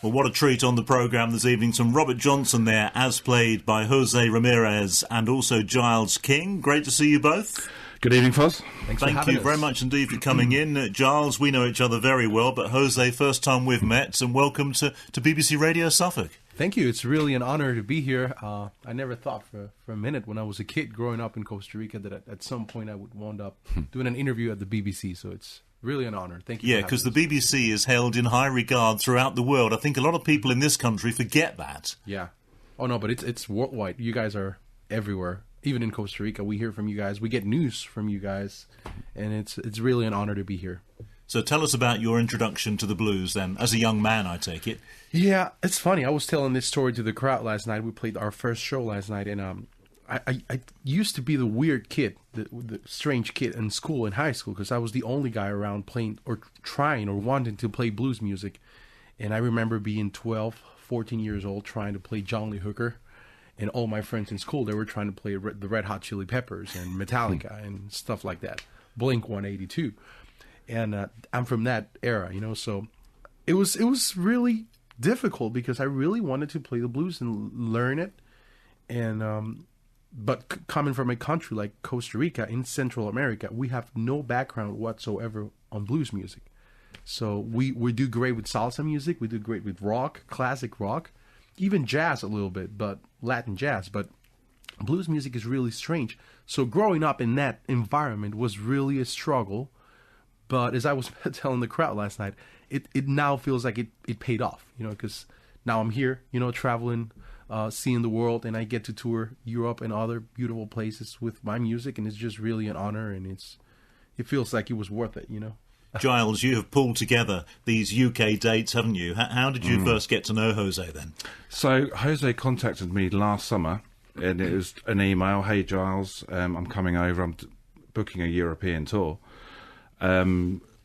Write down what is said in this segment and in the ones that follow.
Well, what a treat on the programme this evening. Some Robert Johnson there, as played by Jose Ramirez and also Giles King. Great to see you both. Good evening, Foz. Thank you very much indeed for coming in. Giles, we know each other very well, but Jose, first time we've met, and welcome to BBC Radio Suffolk. Thank you. It's really an honor to be here. I never thought for a minute when I was a kid growing up in Costa Rica that at some point I would wind up doing an interview at the BBC, so it's really an honor. Thank you. Yeah, because the BBC is held in high regard throughout the world. I think a lot of people in this country forget that. Yeah. Oh, no, but it's worldwide. You guys are everywhere. Even in Costa Rica, we hear from you guys. We get news from you guys, and it's really an honor to be here. So tell us about your introduction to the blues then, as a young man, I take it. Yeah, it's funny. I was telling this story to the crowd last night. We played our first show last night, and I used to be the weird kid, the strange kid in school, in high school, because I was the only guy around playing or trying or wanting to play blues music. And I remember being 12, 14 years old, trying to play John Lee Hooker. And all my friends in school, they were trying to play the Red Hot Chili Peppers and Metallica and stuff like that. Blink 182. And I'm from that era, you know, so it was really difficult because I really wanted to play the blues and learn it. And but coming from a country like Costa Rica in Central America, we have no background whatsoever on blues music. So we do great with salsa music, we do great with rock, classic rock, even jazz a little bit, but Latin jazz. But blues music is really strange. So growing up in that environment was really a struggle. But as I was telling the crowd last night, it now feels like it paid off, you know, because now I'm here, you know, traveling, seeing the world, and I get to tour Europe and other beautiful places with my music, and it's just really an honor, and it feels like it was worth it, you know. Giles, you have pulled together these UK dates, haven't you? How did you first get to know Jose then? So Jose contacted me last summer, and it was an email. Hey Giles, I'm coming over. I'm booking a European tour.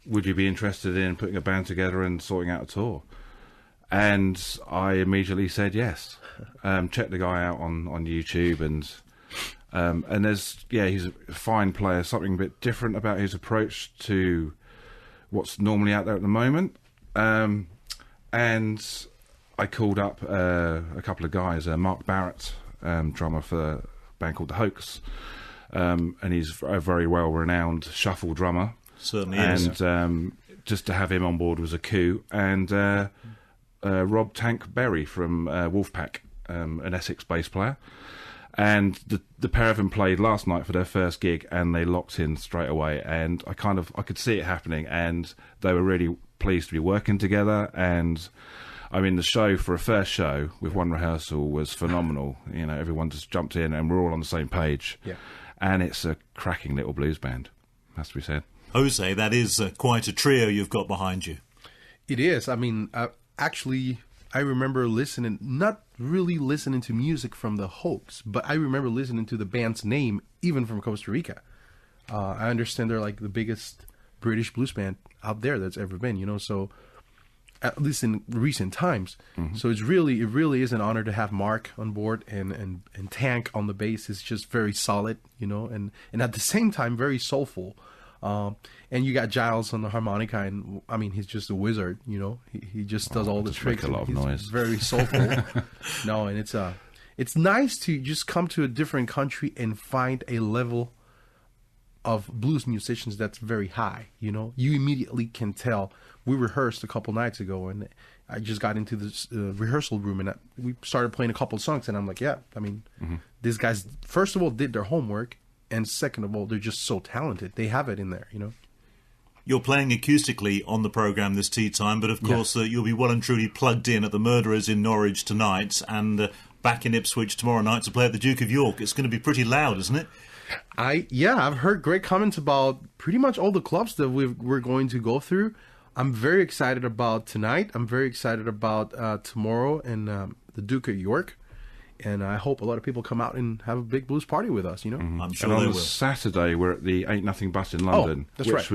Would you be interested in putting a band together and sorting out a tour? And I immediately said yes. Checked the guy out on YouTube, and he's a fine player. Something a bit different about his approach to what's normally out there at the moment. And I called up a couple of guys, Mark Barrett, drummer for a band called The Hoax, and he's a very well-renowned shuffle drummer. Certainly is. And just to have him on board was a coup. And Rob Tank Berry from Wolfpack, an Essex bass player. And the pair of them played last night for their first gig, and they locked in straight away. And I could see it happening, and they were really pleased to be working together. And I mean, the show for a first show with one rehearsal was phenomenal. You know, everyone just jumped in, and we're all on the same page. Yeah. And it's a cracking little blues band, has to be said. Jose, that is quite a trio you've got behind you. It is. I mean, actually, I remember not really listening to music from The Hoax, but I remember listening to the band's name, even from Costa Rica. I understand they're like the biggest British blues band out there that's ever been, you know, so at least in recent times. Mm-hmm. So it really is an honor to have Mark on board, and Tank on the bass is just very solid, you know, and at the same time, very soulful. And you got Giles on the harmonica, and I mean, he's just a wizard, you know. He just does all the tricks. Make a lot of noise. Very soulful. No, and it's nice to just come to a different country and find a level of blues musicians that's very high, you know. You immediately can tell. We rehearsed a couple nights ago, and I just got into this rehearsal room, and we started playing a couple of songs, and I'm like, yeah, I mean, these guys, first of all, did their homework. And second of all, they're just so talented. They have it in there, you know. You're playing acoustically on the programme this tea time, but of course you'll be well and truly plugged in at the Murderers in Norwich tonight and back in Ipswich tomorrow night to play at the Duke of York. It's going to be pretty loud, isn't it? I've heard great comments about pretty much all the clubs that we're going to go through. I'm very excited about tonight. I'm very excited about tomorrow and the Duke of York. And I hope a lot of people come out and have a big blues party with us, you know. I'm sure and they on will. Saturday, we're at the Ain't Nothing But in London, which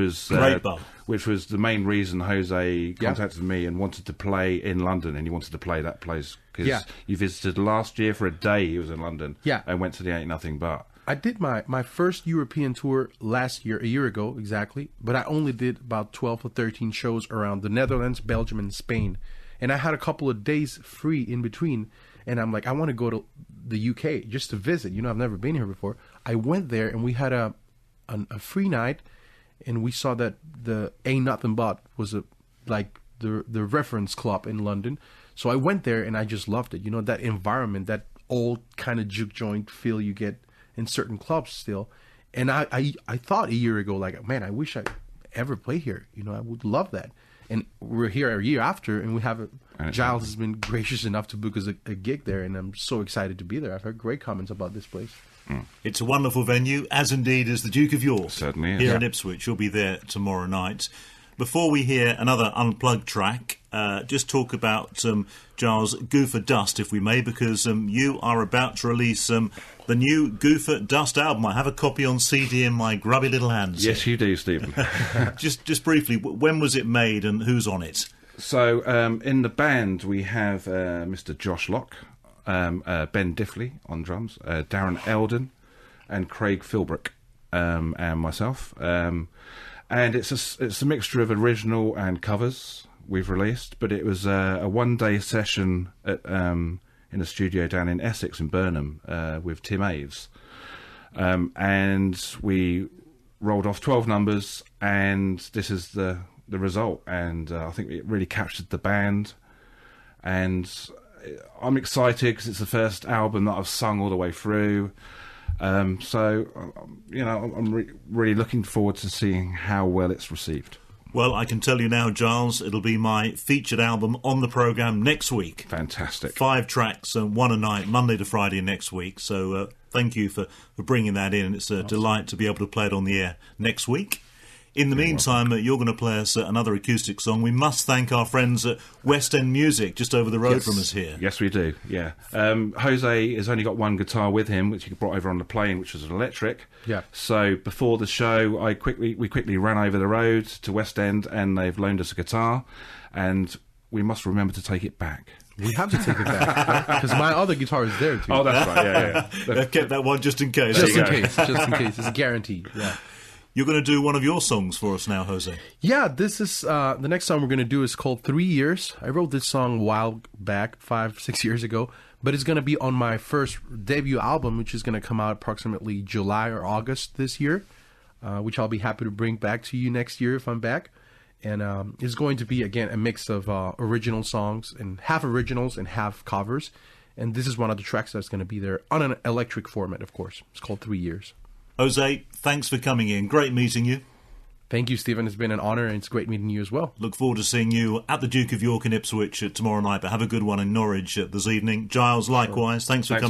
was the main reason Jose contacted me and wanted to play in London, and he wanted to play that place because you visited last year for a day. He was in London, and went to the Ain't Nothing But. I did my first European tour last year, a year ago exactly, but I only did about 12 or 13 shows around the Netherlands, Belgium, and Spain. And I had a couple of days free in between, and I'm like, I want to go to the UK just to visit. You know, I've never been here before. I went there, and we had a free night, and we saw that the Ain't Nothing But was the reference club in London. So I went there, and I just loved it. You know, that environment, that old kind of juke joint feel you get in certain clubs still. And I thought a year ago, like, man, I wish I ever play here. You know, I would love that. And we're here a year after, and we have Giles has been gracious enough to book us a gig there, and I'm so excited to be there. I've heard great comments about this place. It's a wonderful venue, as indeed is the Duke of York. Certainly is. Here in Ipswich. You'll be there tomorrow night. Before we hear another unplugged track, just talk about, Giles, Goofer Dust, if we may, because you are about to release the new Goofer Dust album. I have a copy on CD in my grubby little hands. Yes, you do, Stephen. Just briefly, when was it made and who's on it? So, in the band, we have Mr. Josh Locke, Ben Diffley on drums, Darren Eldon, and Craig Philbrook, and myself. And it's a mixture of original and covers we've released, but it was a one-day session at in a studio down in Essex in Burnham with Tim Aves, and we rolled off 12 numbers, and this is the result. And I think it really captured the band, and I'm excited because it's the first album that I've sung all the way through. So, you know, I'm really looking forward to seeing how well it's received. Well, I can tell you now, Giles, it'll be my featured album on the programme next week. Fantastic. 5 tracks, one a night, Monday to Friday next week. So thank you for bringing that in. It's a delight to be able to play it on the air next week. In the meantime, you're going to play us another acoustic song. We must thank our friends at West End Music, just over the road from us here. Yes, we do, yeah. Jose has only got one guitar with him, which he brought over on the plane, which was an electric. Yeah. So before the show, we quickly ran over the road to West End, and they've loaned us a guitar, and we must remember to take it back. We have to take it back, because my other guitar is there, too. Oh, that's right, yeah. They've kept that one just in case. Just in case. It's a guarantee, yeah. You're going to do one of your songs for us now, Jose. Yeah, this is the next song we're going to do is called 3 Years. I wrote this song a while back, 5-6 years ago, but it's going to be on my first debut album, which is going to come out approximately July or August this year, which I'll be happy to bring back to you next year if I'm back. And it's going to be, again, a mix of original songs, and half originals and half covers. And this is one of the tracks that's going to be there on an electric format, of course. It's called 3 Years. Jose, thanks for coming in. Great meeting you. Thank you, Stephen. It's been an honour, and it's great meeting you as well. Look forward to seeing you at the Duke of York in Ipswich tomorrow night, but have a good one in Norwich this evening. Giles, likewise. Thanks for coming.